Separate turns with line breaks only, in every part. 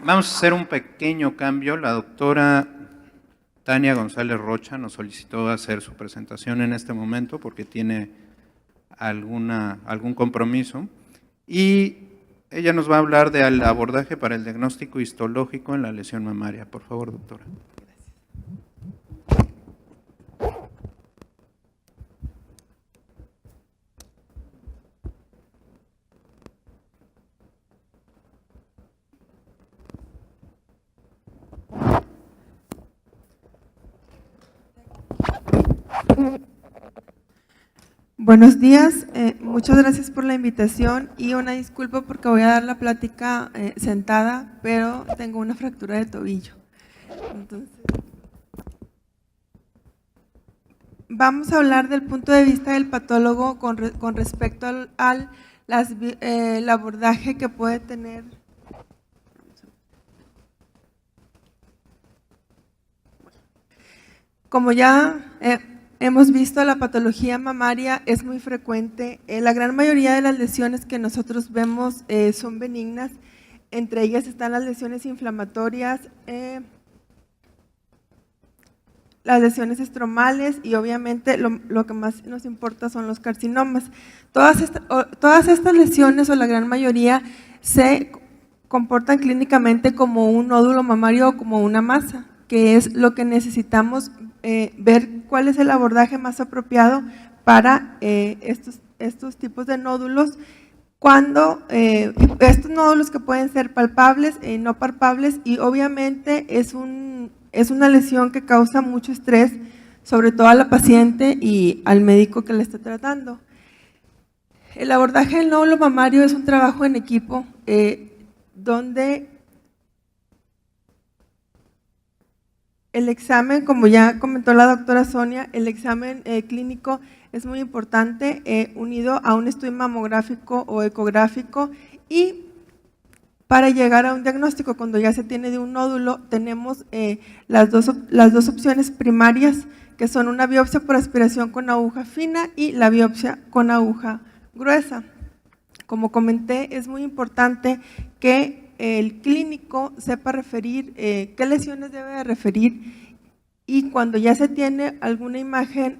Vamos a hacer un pequeño cambio. La doctora Tania González Rocha nos solicitó hacer su presentación en este momento porque tiene algún compromiso. Y ella nos va a hablar del abordaje para el diagnóstico histológico en la lesión mamaria. Por favor, doctora.
Buenos días, muchas gracias por la invitación y una disculpa porque voy a dar la plática sentada, pero tengo una fractura de tobillo. Entonces, vamos a hablar del punto de vista del patólogo con respecto al el abordaje que puede tener. Como ya hemos visto, la patología mamaria es muy frecuente. La gran mayoría de las lesiones que nosotros vemos son benignas. Entre ellas están las lesiones inflamatorias, las lesiones estromales y obviamente lo que más nos importa son los carcinomas. Todas estas lesiones, o la gran mayoría, se comportan clínicamente como un nódulo mamario o como una masa, que es lo que necesitamos ver cuál es el abordaje más apropiado para estos tipos de nódulos, cuando estos nódulos que pueden ser palpables y no palpables, y obviamente es una lesión que causa mucho estrés, sobre todo a la paciente y al médico que la está tratando. El abordaje del nódulo mamario es un trabajo en equipo donde el examen, como ya comentó la doctora Sonia, el examen clínico es muy importante, unido a un estudio mamográfico o ecográfico, y para llegar a un diagnóstico cuando ya se tiene de un nódulo tenemos las dos opciones primarias, que son una biopsia por aspiración con aguja fina y la biopsia con aguja gruesa. Como comenté, es muy importante que el clínico sepa referir qué lesiones debe de referir, y cuando ya se tiene alguna imagen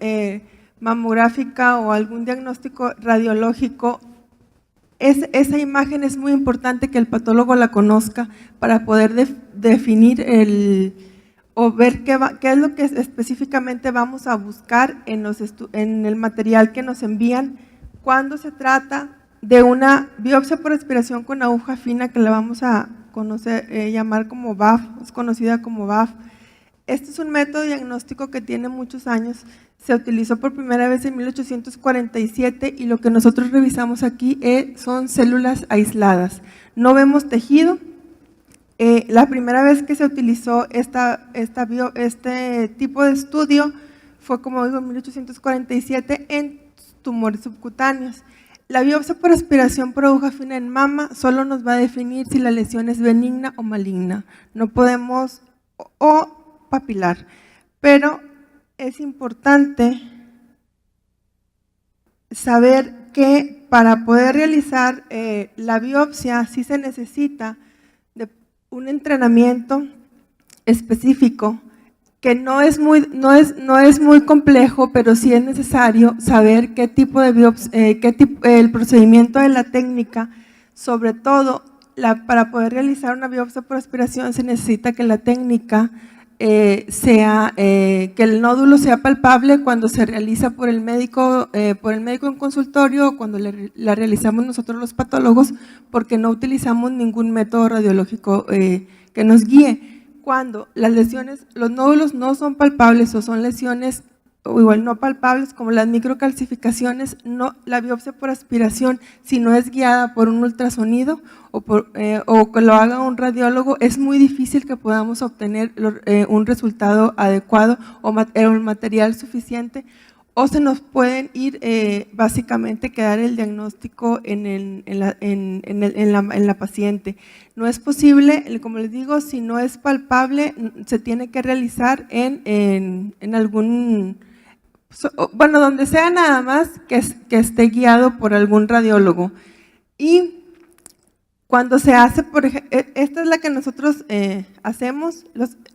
mamográfica o algún diagnóstico radiológico, esa imagen es muy importante que el patólogo la conozca para poder definir o ver qué es lo que específicamente vamos a buscar en el material que nos envían cuando se trata de una biopsia por aspiración con aguja fina, que la vamos a llamar como BAF, es conocida como BAF. Este es un método diagnóstico que tiene muchos años, se utilizó por primera vez en 1847 y lo que nosotros revisamos aquí son células aisladas, no vemos tejido. La primera vez que se utilizó este tipo de estudio fue, como digo, en 1847 en tumores subcutáneos. La biopsia por aspiración por aguja fina en mama solo nos va a definir si la lesión es benigna o maligna, no podemos, o papilar, pero es importante saber que para poder realizar la biopsia sí se necesita de un entrenamiento específico, que no es muy complejo, pero sí es necesario saber qué tipo de biopsia, el procedimiento de la técnica. Sobre todo, para poder realizar una biopsia por aspiración se necesita que la técnica que el nódulo sea palpable cuando se realiza por el médico en consultorio, o cuando la realizamos nosotros los patólogos, porque no utilizamos ningún método radiológico que nos guíe. Cuando los nódulos no son palpables o son lesiones o igual no palpables, como las microcalcificaciones, la biopsia por aspiración, si no es guiada por un ultrasonido o que lo haga un radiólogo, es muy difícil que podamos obtener un resultado adecuado o un material suficiente, o se nos pueden ir básicamente quedar el diagnóstico en la paciente. No es posible, como les digo, si no es palpable, se tiene que realizar en algún, bueno, donde sea, nada más que esté guiado por algún radiólogo. Y Cuando se hace, por ejemplo, esta es la que nosotros hacemos,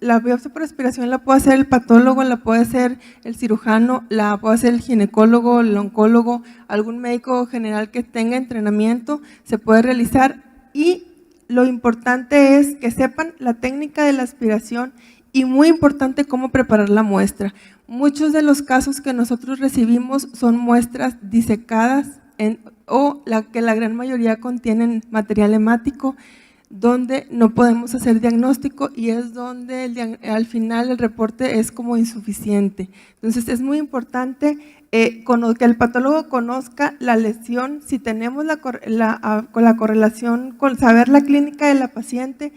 la biopsia por aspiración la puede hacer el patólogo, la puede hacer el cirujano, la puede hacer el ginecólogo, el oncólogo, algún médico general que tenga entrenamiento, se puede realizar, y lo importante es que sepan la técnica de la aspiración y muy importante cómo preparar la muestra. Muchos de los casos que nosotros recibimos son muestras disecadas o que la gran mayoría contienen material hemático, donde no podemos hacer diagnóstico y es donde al final el reporte es como insuficiente. Entonces es muy importante que el patólogo conozca la lesión, si tenemos con la correlación, con saber la clínica de la paciente,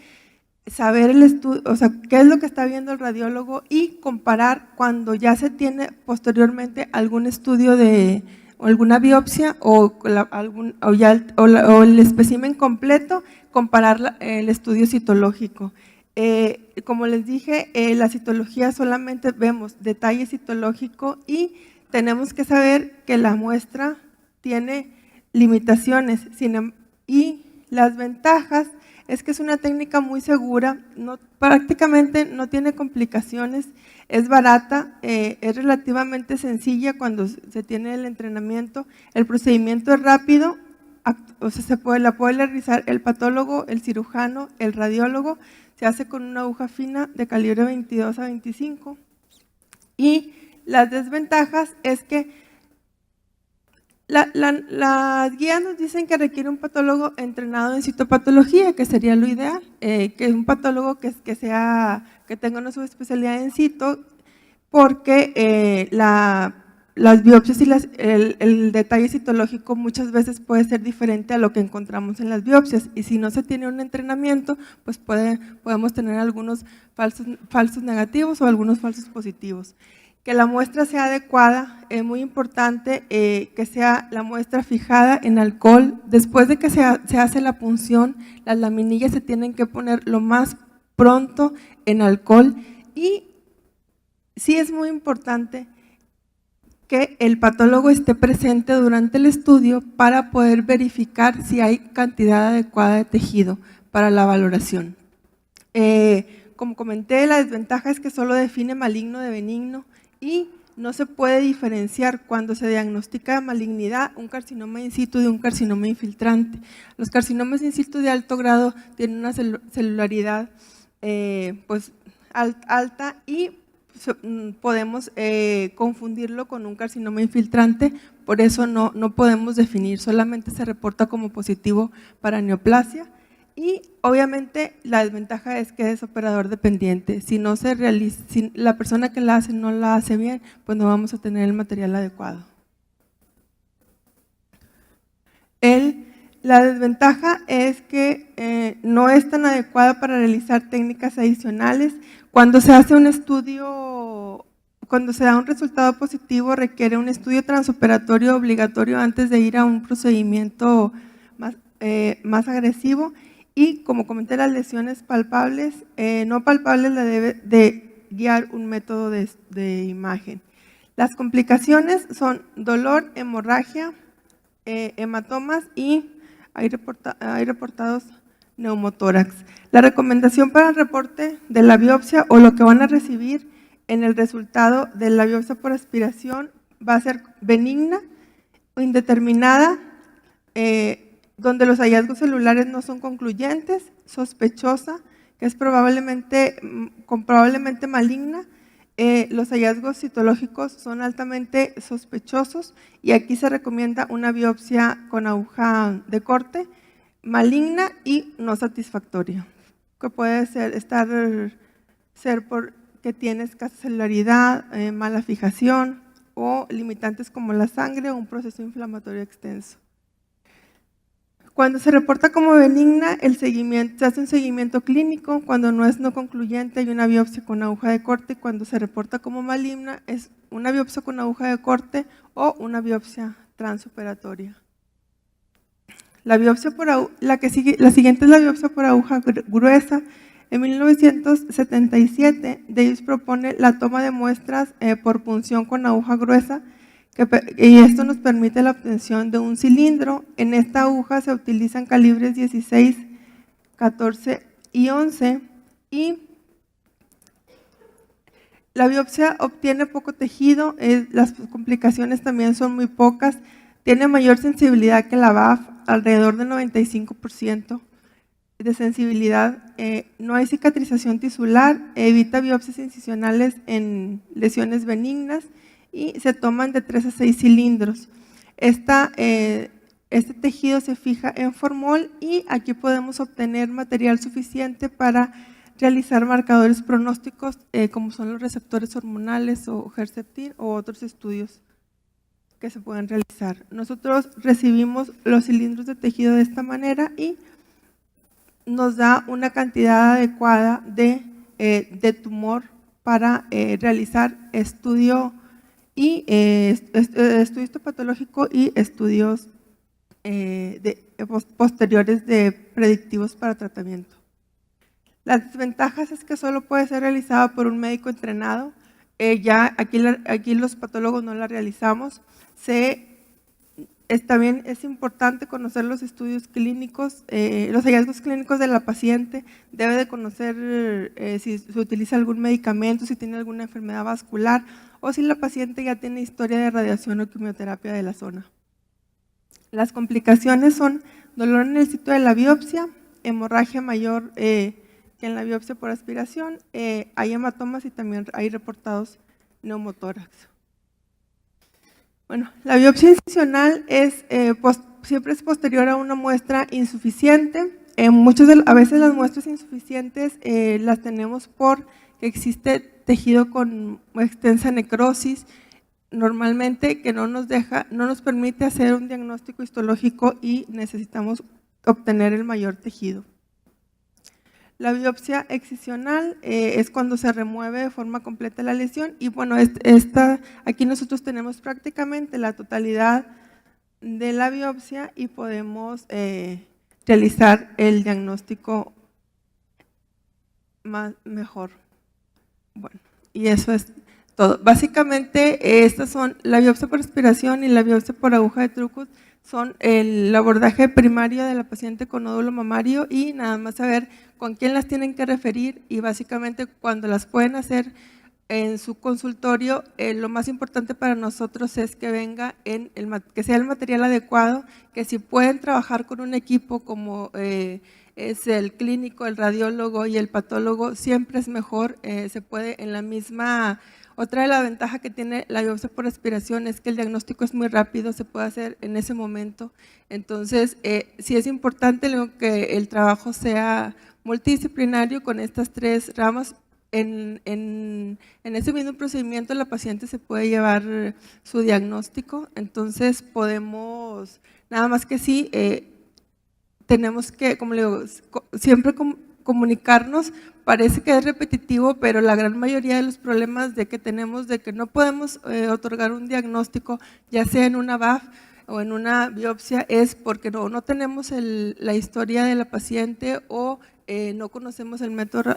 saber el estudio, o sea, qué es lo que está viendo el radiólogo y comparar cuando ya se tiene posteriormente algún estudio o alguna biopsia o el espécimen completo, comparar el estudio citológico. Como les dije, la citología solamente vemos detalle citológico y tenemos que saber que la muestra tiene limitaciones y las ventajas es que es una técnica muy segura, prácticamente no tiene complicaciones, es barata, es relativamente sencilla cuando se tiene el entrenamiento, el procedimiento es rápido, o sea, la puede realizar el patólogo, el cirujano, el radiólogo, se hace con una aguja fina de calibre 22 a 25 y las desventajas es que las guías nos dicen que requiere un patólogo entrenado en citopatología, que sería lo ideal, que un patólogo que tenga una subespecialidad en cito, porque las biopsias y el detalle citológico muchas veces puede ser diferente a lo que encontramos en las biopsias, y si no se tiene un entrenamiento, pues podemos tener algunos falsos negativos o algunos falsos positivos. Que la muestra sea adecuada, es muy importante que sea la muestra fijada en alcohol. Después de que se hace la punción, las laminillas se tienen que poner lo más pronto en alcohol y sí es muy importante que el patólogo esté presente durante el estudio para poder verificar si hay cantidad adecuada de tejido para la valoración. Como comenté, la desventaja es que solo define maligno de benigno, y no se puede diferenciar cuando se diagnostica malignidad un carcinoma in situ de un carcinoma infiltrante. Los carcinomas in situ de alto grado tienen una celularidad pues alta y podemos confundirlo con un carcinoma infiltrante, por eso no podemos definir, solamente se reporta como positivo para neoplasia. Y obviamente la desventaja es que es operador dependiente, si la persona que la hace no la hace bien, pues no vamos a tener el material adecuado. La desventaja es que no es tan adecuada para realizar técnicas adicionales. Cuando se hace un estudio, cuando se da un resultado positivo, requiere un estudio transoperatorio obligatorio antes de ir a un procedimiento más agresivo. Y como comenté, las lesiones palpables, no palpables, la debe de guiar un método de imagen. Las complicaciones son dolor, hemorragia, hematomas y hay reportados neumotórax. La recomendación para el reporte de la biopsia o lo que van a recibir en el resultado de la biopsia por aspiración va a ser benigna o indeterminada, donde los hallazgos celulares no son concluyentes, sospechosa, que es probablemente maligna. Los hallazgos citológicos son altamente sospechosos y aquí se recomienda una biopsia con aguja de corte, maligna y no satisfactoria, que puede ser porque tiene escasa celularidad, mala fijación o limitantes como la sangre o un proceso inflamatorio extenso. Cuando se reporta como benigna, se hace un seguimiento clínico. Cuando no es no concluyente, hay una biopsia con aguja de corte. Cuando se reporta como maligna, es una biopsia con aguja de corte o una biopsia transoperatoria. La siguiente es la biopsia por aguja gruesa. En 1977, Davis propone la toma de muestras por punción con aguja gruesa, y esto nos permite la obtención de un cilindro. En esta aguja se utilizan calibres 16, 14 y 11 y la biopsia obtiene poco tejido, las complicaciones también son muy pocas, tiene mayor sensibilidad que la BAF, alrededor del 95% de sensibilidad, no hay cicatrización tisular, evita biopsias incisionales en lesiones benignas y se toman de 3 a 6 cilindros. Este tejido se fija en formol y aquí podemos obtener material suficiente para realizar marcadores pronósticos como son los receptores hormonales o Herceptin o otros estudios que se pueden realizar. Nosotros recibimos los cilindros de tejido de esta manera y nos da una cantidad adecuada de tumor para realizar estudio histopatológico y estudios posteriores de predictivos para tratamiento. Las desventajas es que solo puede ser realizada por un médico entrenado, aquí los patólogos no la realizamos. También es importante conocer los estudios clínicos, los hallazgos clínicos de la paciente, debe de conocer si se utiliza algún medicamento, si tiene alguna enfermedad vascular o si la paciente ya tiene historia de radiación o quimioterapia de la zona. Las complicaciones son dolor en el sitio de la biopsia, hemorragia mayor que en la biopsia por aspiración, hay hematomas y también hay reportados neumotórax. Bueno, la biopsia incisional siempre es posterior a una muestra insuficiente. A veces las muestras insuficientes las tenemos porque existe tejido con extensa necrosis, normalmente que no nos permite hacer un diagnóstico histológico y necesitamos obtener el mayor tejido. La biopsia excisional es cuando se remueve de forma completa la lesión y bueno, aquí nosotros tenemos prácticamente la totalidad de la biopsia y podemos realizar el diagnóstico mejor. Bueno, y eso es todo. Básicamente estas son la biopsia por aspiración y la biopsia por aguja de Trucus, son el abordaje primario de la paciente con nódulo mamario y nada más saber con quién las tienen que referir y básicamente cuando las pueden hacer en su consultorio, lo más importante para nosotros es que venga que sea el material adecuado, que si pueden trabajar con un equipo como es el clínico, el radiólogo y el patólogo, siempre es mejor, se puede en la misma. Otra de las ventajas que tiene la biopsia por aspiración es que el diagnóstico es muy rápido, se puede hacer en ese momento. Entonces, sí es importante que el trabajo sea multidisciplinario con estas 3 ramas. En ese mismo procedimiento la paciente se puede llevar su diagnóstico, entonces podemos, nada más que sí, tenemos que, como le digo, siempre comunicarnos. Parece que es repetitivo, pero la gran mayoría de los problemas que tenemos de que no podemos otorgar un diagnóstico, ya sea en una BAF o en una biopsia, es porque no tenemos la historia de la paciente o no conocemos el método,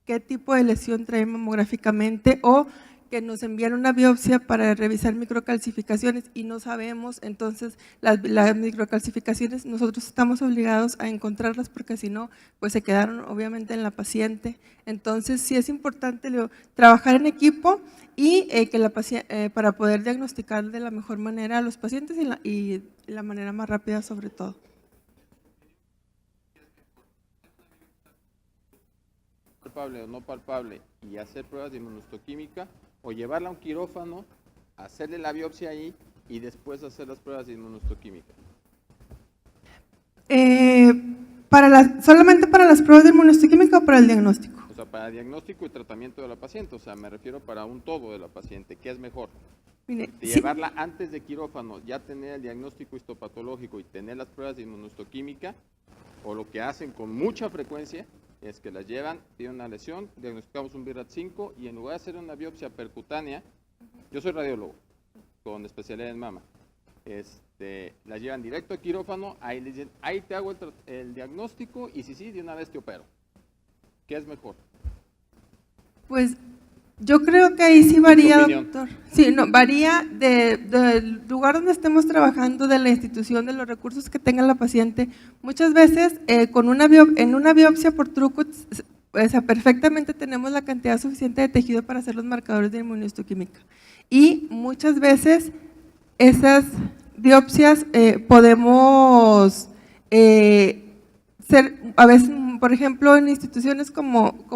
qué tipo de lesión trae mamográficamente o que nos envían una biopsia para revisar microcalcificaciones y no sabemos, entonces las microcalcificaciones nosotros estamos obligados a encontrarlas porque si no, pues se quedaron obviamente en la paciente. Entonces sí es importante trabajar en equipo y para poder diagnosticar de la mejor manera a los pacientes y la manera más rápida sobre todo.
Palpable o no palpable y hacer pruebas de inmunohistoquímica o llevarla a un quirófano, hacerle la biopsia ahí y después hacer las pruebas de inmunohistoquímica.
¿Solamente para las pruebas de inmunohistoquímica o para el diagnóstico?
O sea, para diagnóstico y tratamiento de la paciente, o sea, me refiero para un todo de la paciente, ¿qué es mejor?
Mire,
Llevarla antes de quirófano, ya tener el diagnóstico histopatológico y tener las pruebas de inmunohistoquímica, o lo que hacen con mucha frecuencia es que las llevan, tienen una lesión, diagnosticamos un BRAF5 y en lugar de hacer una biopsia percutánea, yo soy radiólogo con especialidad en mama, las llevan directo a quirófano, ahí les dicen, ahí te hago el diagnóstico y si sí, de una vez te opero. ¿Qué es mejor?
Pues Yo creo que ahí sí varía,
opinión?
doctor. Sí, no, varía del lugar donde estemos trabajando, de la institución, de los recursos que tenga la paciente. Muchas veces en una biopsia por Trucut, o sea, perfectamente tenemos la cantidad suficiente de tejido para hacer los marcadores de inmunohistoquímica. Y muchas veces esas biopsias podemos ser, a veces, por ejemplo, en instituciones como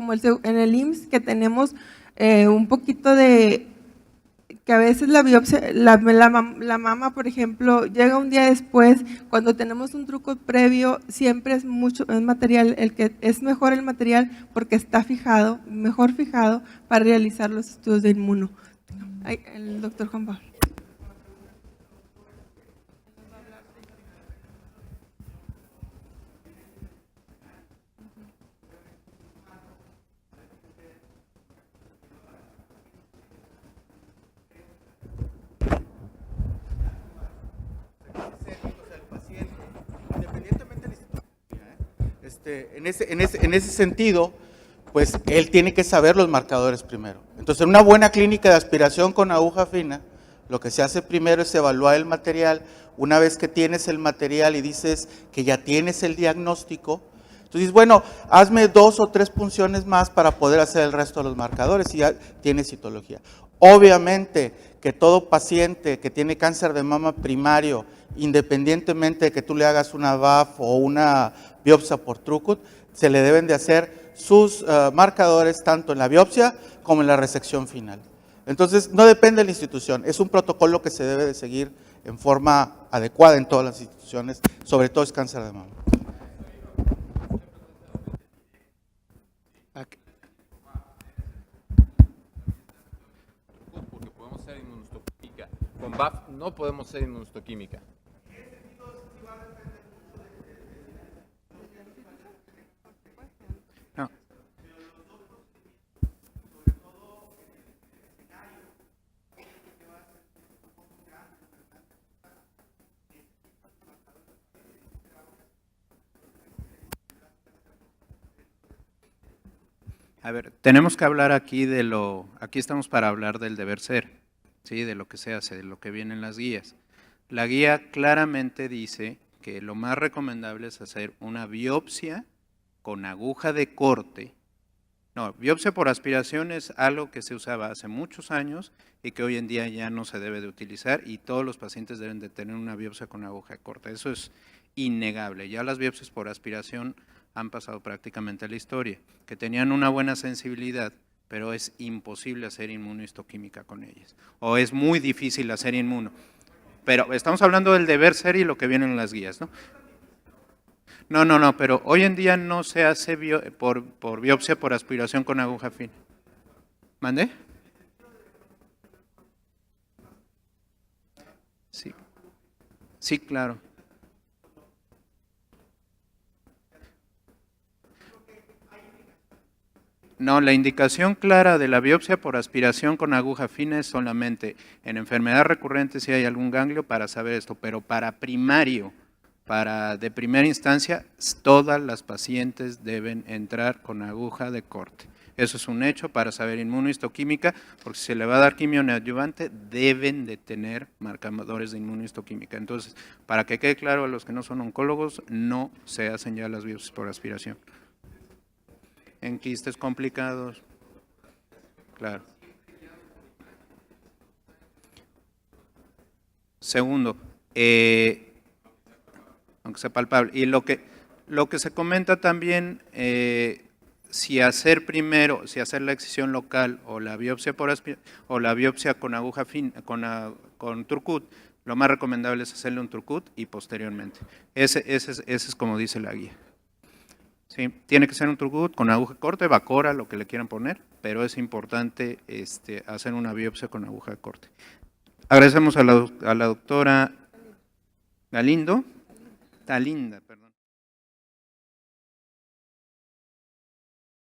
en el IMSS, que tenemos un poquito de, que a veces la biopsia, la mama, por ejemplo, llega un día después, cuando tenemos un truco previo, siempre es material, es mejor el material porque está fijado, mejor fijado para realizar los estudios de inmuno. El doctor Juan Pablo.
En ese sentido, pues él tiene que saber los marcadores primero. Entonces, en una buena clínica de aspiración con aguja fina, lo que se hace primero es evaluar el material. Una vez que tienes el material y dices que ya tienes el diagnóstico, entonces, bueno, hazme 2 o 3 punciones más para poder hacer el resto de los marcadores y ya tienes citología. Obviamente que todo paciente que tiene cáncer de mama primario, independientemente de que tú le hagas una BAF o una biopsia por Trucut, se le deben de hacer sus marcadores tanto en la biopsia como en la resección final. Entonces, no depende de la institución, es un protocolo que se debe de seguir en forma adecuada en todas las instituciones, sobre todo es cáncer de mama.
Porque podemos hacer inmunohistoquímica. Con BAF no podemos hacer inmunohistoquímica.
No. A ver, tenemos que hablar aquí aquí estamos para hablar del deber ser, ¿sí? De lo que se hace, de lo que viene en las guías. La guía claramente dice que lo más recomendable es hacer una biopsia con aguja de corte. No, biopsia por aspiración es algo que se usaba hace muchos años y que hoy en día ya no se debe de utilizar y todos los pacientes deben de tener una biopsia con aguja de corte. Eso es innegable. Ya las biopsias por aspiración han pasado prácticamente a la historia, que tenían una buena sensibilidad, pero es imposible hacer inmunohistoquímica con ellas. O es muy difícil hacer inmuno. Pero estamos hablando del deber ser y lo que viene en las guías, ¿no? No, pero hoy en día no se hace por biopsia por aspiración con aguja fina. ¿Mande? Sí. Sí, claro. No, la indicación clara de la biopsia por aspiración con aguja fina es solamente en enfermedad recurrente si hay algún ganglio para saber esto, pero para primario, de primera instancia, todas las pacientes deben entrar con aguja de corte. Eso es un hecho para saber inmunohistoquímica, porque si se le va a dar quimio neoadyuvante, deben de tener marcadores de inmunohistoquímica. Entonces, para que quede claro a los que no son oncólogos, no se hacen ya las biopsias por aspiración. En quistes complicados, claro. Segundo, aunque sea palpable. Y lo que se comenta también, si hacer la excisión local o la biopsia o la biopsia con aguja fina, con Trucut, lo más recomendable es hacerle un Trucut y posteriormente. Ese es como dice la guía. Sí, tiene que ser un Trucut con aguja corte, Bacora, lo que le quieran poner, pero es importante hacer una biopsia con aguja de corte. Agradecemos a la doctora Galindo. Está linda.